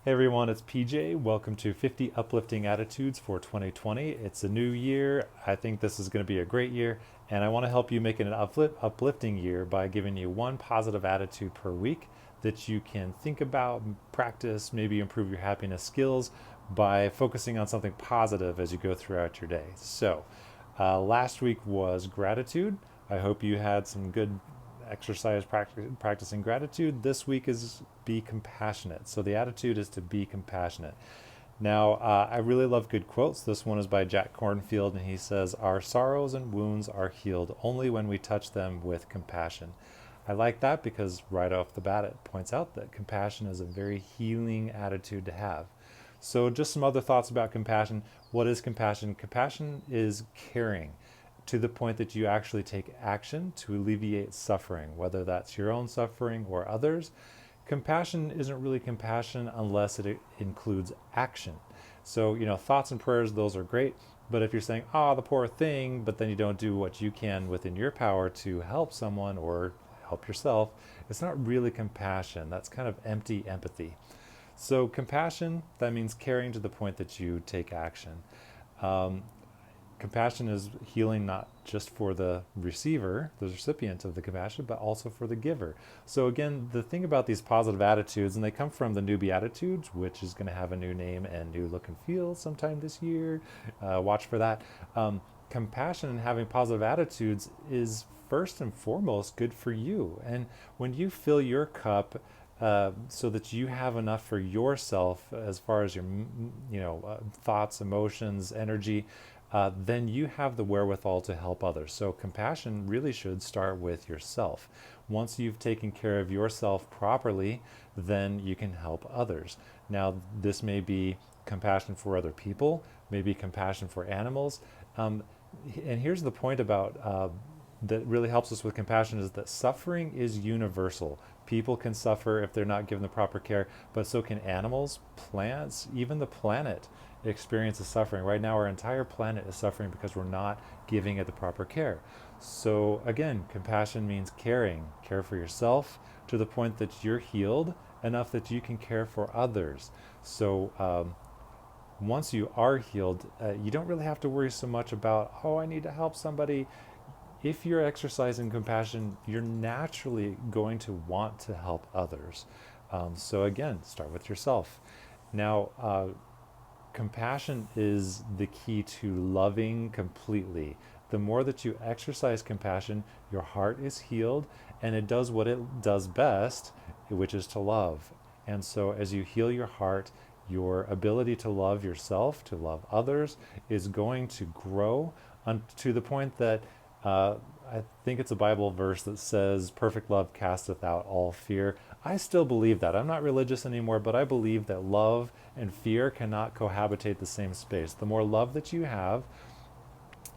Hey everyone, it's PJ. Welcome to 50 Uplifting Attitudes for 2020. It's a new year. I think this is going to be a great year, and I want to help you make it an uplifting year by giving you one positive attitude per week that you can think about, practice, maybe improve your happiness skills by focusing on something positive as you go throughout your day. Last week was gratitude. I hope you had some good exercise practicing gratitude. This week is be compassionate. So the attitude is to be compassionate. Now, I really love good quotes. This one is by Jack Cornfield, and he says, "Our sorrows and wounds are healed only when we touch them with compassion." I like that because right off the bat it points out that compassion is a very healing attitude to have. So, just some other thoughts about compassion. What is compassion? Compassion is caring to the point that you actually take action to alleviate suffering, whether that's your own suffering or others. Compassion isn't really compassion unless it includes action. So, thoughts and prayers, those are great. But if you're saying, oh, the poor thing, but then you don't do what you can within your power to help someone or help yourself, it's not really compassion. That's kind of empty empathy. So, compassion, that means caring to the point that you take action. Um, Compassion is healing not just for the receiver, the recipient of the compassion, but also for the giver. So again, the thing about these positive attitudes, and they come from the New Beatitudes, which is going to have a new name and new look and feel sometime this year. Watch for that. Compassion and having positive attitudes is first and foremost good for you. And when you fill your cup so that you have enough for yourself as far as your thoughts, emotions, energy, then you have the wherewithal to help others. So compassion really should start with yourself. Once you've taken care of yourself properly, then you can help others. Now, this may be compassion for other people, maybe compassion for animals. And here's the point about that really helps us with compassion is that suffering is universal. People can suffer if they're not given the proper care, but so can animals, plants, even the planet experiences suffering. Right now, our entire planet is suffering because we're not giving it the proper care. So, again, compassion means caring. Care for yourself to the point that you're healed enough that you can care for others. So, once you are healed, you don't really have to worry so much about, oh, I need to help somebody. If you're exercising compassion, you're naturally going to want to help others. So, again, start with yourself. Now, compassion is the key to loving completely. The more that you exercise compassion, your heart is healed and it does what it does best, which is to love. And so, as you heal your heart, your ability to love yourself, to love others, is going to grow to the point that I think it's a Bible verse that says, perfect love casteth out all fear. I still believe that. I'm not religious anymore, but I believe that love and fear cannot cohabitate the same space. The more love that you have,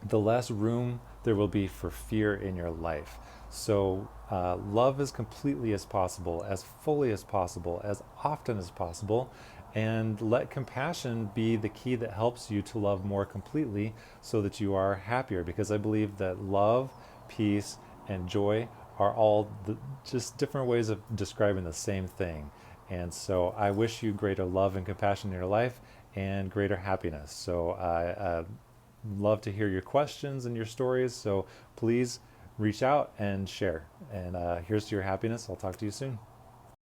the less room there will be for fear in your life. So, love as completely as possible, as fully as possible, as often as possible, and let compassion be the key that helps you to love more completely so that you are happier. Because I believe that love, peace, and joy are all just different ways of describing the same thing. And so I wish you greater love and compassion in your life and greater happiness. So I love to hear your questions and your stories. So please reach out and share. And here's to your happiness. I'll talk to you soon.